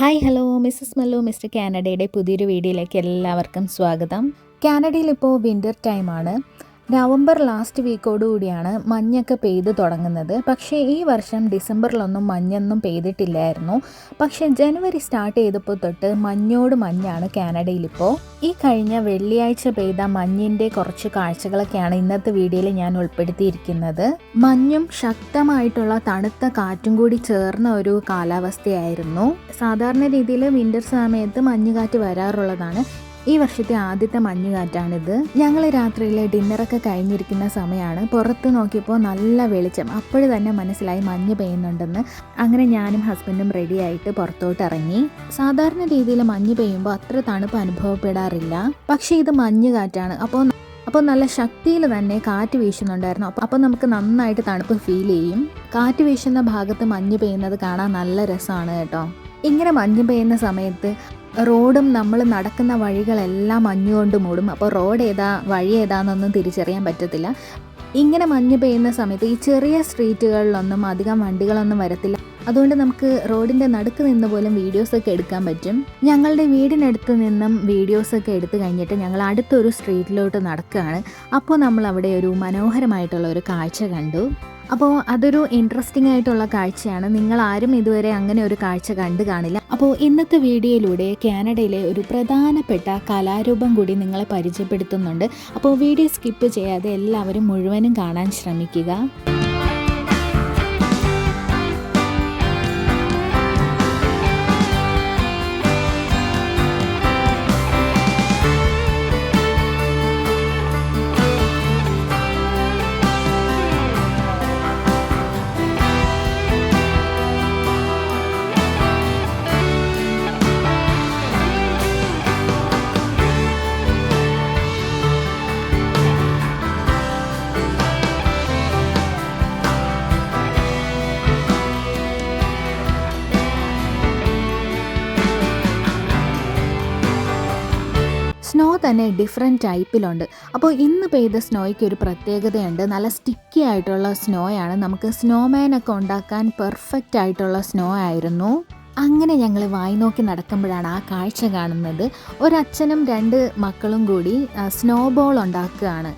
Hi hello Mrs Mallu mister കാനഡയുടെ പുതിയൊരു വീഡിയോയിലേക്ക് എല്ലാവർക്കും സ്വാഗതം. കാനഡയിൽ ഇപ്പോൾ വിൻ്റർ ടൈമാണ്. നവംബർ ലാസ്റ്റ് വീക്കോടുകൂടിയാണ് മഞ്ഞൊക്കെ പെയ്ത് തുടങ്ങുന്നത്. പക്ഷേ ഈ വർഷം ഡിസംബറിലൊന്നും മഞ്ഞൊന്നും പെയ്തിട്ടില്ലായിരുന്നു. പക്ഷേ ജനുവരി സ്റ്റാർട്ട് ചെയ്തപ്പോൾ തൊട്ട് മഞ്ഞോട് മഞ്ഞാണ് കാനഡയിലിപ്പോൾ. ഈ കഴിഞ്ഞ വെള്ളിയാഴ്ച പെയ്ത മഞ്ഞിൻ്റെ കുറച്ച് കാഴ്ചകളൊക്കെയാണ് ഇന്നത്തെ വീഡിയോയിൽ ഞാൻ ഉൾപ്പെടുത്തിയിരിക്കുന്നത്. മഞ്ഞും ശക്തമായിട്ടുള്ള തണുത്ത കാറ്റും കൂടി ചേർന്ന ഒരു കാലാവസ്ഥയായിരുന്നു. സാധാരണ രീതിയിൽ വിൻ്റർ സമയത്ത് മഞ്ഞുകാറ്റ് വരാറുള്ളതാണ്. ഈ വർഷത്തെ ആദ്യത്തെ മഞ്ഞുകാറ്റാണിത്. ഞങ്ങൾ രാത്രിയിൽ ഡിന്നറൊക്കെ കഴിഞ്ഞിരിക്കുന്ന സമയമാണ്. പുറത്ത് നോക്കിയപ്പോൾ നല്ല വെളിച്ചം. അപ്പോഴ് തന്നെ മനസ്സിലായി മഞ്ഞ് പെയ്യുന്നുണ്ടെന്ന്. അങ്ങനെ ഞാനും ഹസ്ബൻഡും റെഡിയായിട്ട് പുറത്തോട്ട് ഇറങ്ങി. സാധാരണ രീതിയിൽ മഞ്ഞ് പെയ്യുമ്പോൾ അത്ര തണുപ്പ് അനുഭവപ്പെടാറില്ല. പക്ഷേ ഇത് മഞ്ഞുകാറ്റാണ്. അപ്പോൾ നല്ല ശക്തിയിൽ തന്നെ കാറ്റ് വീശുന്നുണ്ടായിരുന്നു. അപ്പോൾ നമുക്ക് നന്നായിട്ട് തണുപ്പ് ഫീൽ ചെയ്യും. കാറ്റ് വീശുന്ന ഭാഗത്ത് മഞ്ഞ് പെയ്യുന്നത് കാണാൻ നല്ല രസമാണ് കേട്ടോ. ഇങ്ങനെ മഞ്ഞ് പെയ്യുന്ന സമയത്ത് റോഡും നമ്മൾ നടക്കുന്ന വഴികളെല്ലാം മഞ്ഞുകൊണ്ട് മൂടും. അപ്പോൾ റോഡ് ഏതാ വഴി ഏതാണെന്നൊന്നും തിരിച്ചറിയാൻ പറ്റത്തില്ല. ഇങ്ങനെ മഞ്ഞ് പെയ്യുന്ന സമയത്ത് ഈ ചെറിയ സ്ട്രീറ്റുകളിലൊന്നും അധികം വണ്ടികളൊന്നും വരത്തില്ല. അതുകൊണ്ട് നമുക്ക് റോഡിൻ്റെ നടുക്ക് നിന്ന് പോലും വീഡിയോസൊക്കെ എടുക്കാൻ പറ്റും. ഞങ്ങളുടെ വീടിനടുത്ത് നിന്നും വീഡിയോസൊക്കെ എടുത്തു കഴിഞ്ഞിട്ട് ഞങ്ങൾ അടുത്തൊരു സ്ട്രീറ്റിലോട്ട് നടക്കുകയാണ്. അപ്പോൾ നമ്മൾ അവിടെ ഒരു മനോഹരമായിട്ടുള്ള ഒരു കാഴ്ച കണ്ടു. അപ്പോൾ അതൊരു ഇൻട്രസ്റ്റിംഗ് ആയിട്ടുള്ള കാഴ്ചയാണ്. നിങ്ങൾ ആരും ഇതുവരെ അങ്ങനെ ഒരു കാഴ്ച കണ്ടു കാണില്ല. അപ്പോൾ ഇന്നത്തെ വീഡിയോയിലൂടെ കാനഡയിലെ ഒരു പ്രധാനപ്പെട്ട കലാരൂപം കൂടി നിങ്ങളെ പരിചയപ്പെടുത്തുന്നുണ്ട്. അപ്പോൾ വീഡിയോ സ്കിപ്പ് ചെയ്യാതെ എല്ലാവരും മുഴുവനും കാണാൻ ശ്രമിക്കുക. സ്നോ തന്നെ ഡിഫറെൻറ്റ് ടൈപ്പിലുണ്ട്. അപ്പോൾ ഇന്ന് പെയ്ത സ്നോയ്ക്ക് ഒരു പ്രത്യേകതയുണ്ട്. നല്ല സ്റ്റിക്കി ആയിട്ടുള്ള സ്നോയാണ്. നമുക്ക് സ്നോമാനൊക്കെ ഉണ്ടാക്കാൻ പെർഫെക്റ്റ് ആയിട്ടുള്ള സ്നോ ആയിരുന്നു. അങ്ങനെ ഞങ്ങൾ വായി നോക്കി നടക്കുമ്പോഴാണ് ആ കാഴ്ച കാണുന്നത്. ഒരച്ഛനും 2 മക്കളും കൂടി സ്നോ ബോൾ ഉണ്ടാക്കുകയാണ്.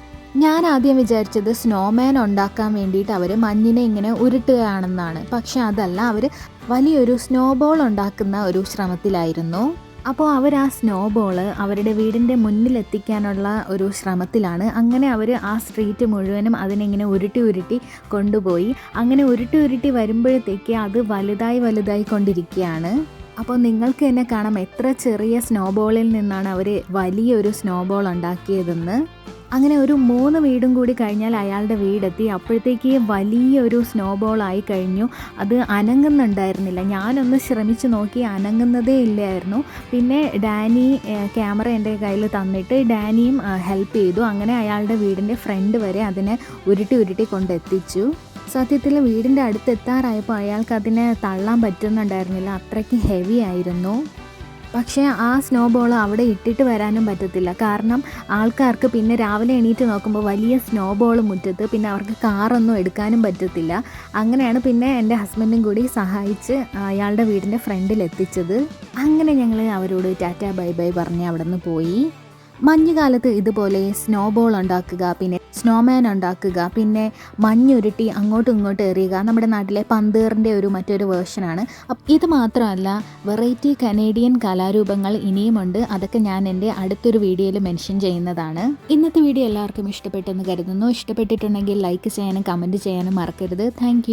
ഞാൻ ആദ്യം വിചാരിച്ചത് സ്നോമാൻ ഉണ്ടാക്കാൻ വേണ്ടിയിട്ട് അവർ മഞ്ഞിനെ ഇങ്ങനെ ഉരുട്ടുകയാണെന്നാണ്. പക്ഷെ അതല്ല, അവർ വലിയൊരു സ്നോ ബോൾ ഉണ്ടാക്കുന്ന ഒരു ശ്രമത്തിലായിരുന്നു. അപ്പോൾ അവർ ആ സ്നോ ബോള് അവരുടെ വീടിൻ്റെ മുന്നിലെത്തിക്കാനുള്ള ഒരു ശ്രമത്തിലാണ്. അങ്ങനെ അവർ ആ സ്ട്രീറ്റ് മുഴുവനും അതിനെങ്ങനെ ഉരുട്ടി കൊണ്ടുപോയി. അങ്ങനെ ഉരുട്ടി വരുമ്പോഴത്തേക്ക് അത് വലുതായി കൊണ്ടിരിക്കുകയാണ്. അപ്പോൾ നിങ്ങൾക്ക് തന്നെ കാണാം എത്ര ചെറിയ സ്നോ ബോളിൽ നിന്നാണ് അവർ വലിയൊരു സ്നോ ബോൾ ഉണ്ടാക്കിയതെന്ന്. അങ്ങനെ ഒരു 3 വീടും കൂടി കഴിഞ്ഞാൽ അയാളുടെ വീടെത്തി. അപ്പോഴത്തേക്ക് വലിയൊരു സ്നോ ബോൾ ആയി കഴിഞ്ഞു. അത് അനങ്ങുന്നുണ്ടായിരുന്നില്ല. ഞാനൊന്ന് ശ്രമിച്ചു നോക്കി, അനങ്ങുന്നതേ ഇല്ലായിരുന്നു. പിന്നെ ഡാനി ക്യാമറ എൻ്റെ കയ്യിൽ തന്നിട്ട് ഡാനിയും ഹെൽപ്പ് ചെയ്തു. അങ്ങനെ അയാളുടെ വീടിൻ്റെ ഫ്രണ്ട് വരെ അതിനെ ഉരുട്ടി കൊണ്ടെത്തിച്ചു. സത്യത്തിൽ വീടിൻ്റെ അടുത്തെത്താറായപ്പോൾ അയാൾക്ക് അതിനെ തള്ളാൻ പറ്റുന്നുണ്ടായിരുന്നില്ല. അത്രയ്ക്ക് ഹെവി ആയിരുന്നു. പക്ഷേ ആ സ്നോ ബോൾ അവിടെ ഇട്ടിട്ട് വരാനും പറ്റത്തില്ല. കാരണം ആൾക്കാർക്ക് പിന്നെ രാവിലെ എണീറ്റ് നോക്കുമ്പോൾ വലിയ സ്നോ ബോൾ മുറ്റത്ത്, പിന്നെ അവർക്ക് കാറൊന്നും എടുക്കാനും പറ്റത്തില്ല. അങ്ങനെയാണ് പിന്നെ എൻ്റെ ഹസ്ബൻഡും കൂടി സഹായിച്ച് അയാളുടെ വീടിൻ്റെ ഫ്രണ്ടിൽ എത്തിച്ചത്. അങ്ങനെ ഞങ്ങൾ അവരോട് ടാറ്റ ബൈ ബൈ പറഞ്ഞ് അവിടെ നിന്ന് പോയി. മഞ്ഞുകാലത്ത് ഇതുപോലെ സ്നോ ബോൾ ഉണ്ടാക്കുക, പിന്നെ സ്നോമാൻ ഉണ്ടാക്കുക, പിന്നെ മഞ്ഞുരുട്ടി അങ്ങോട്ടും ഇങ്ങോട്ടും എറിയുക നമ്മുടെ നാട്ടിലെ പന്തേറിൻ്റെ മറ്റൊരു വേർഷനാണ്. ഇത് മാത്രമല്ല, വെറൈറ്റി കനേഡിയൻ കലാരൂപങ്ങൾ ഇനിയുമുണ്ട്. അതൊക്കെ ഞാൻ എൻ്റെ അടുത്തൊരു വീഡിയോയിൽ മെൻഷൻ ചെയ്യുന്നതാണ്. ഇന്നത്തെ വീഡിയോ എല്ലാവർക്കും ഇഷ്ടപ്പെട്ടെന്ന് കരുതുന്നു. ഇഷ്ടപ്പെട്ടിട്ടുണ്ടെങ്കിൽ ലൈക്ക് ചെയ്യാനും കമൻറ്റ് ചെയ്യാനും മറക്കരുത്. താങ്ക്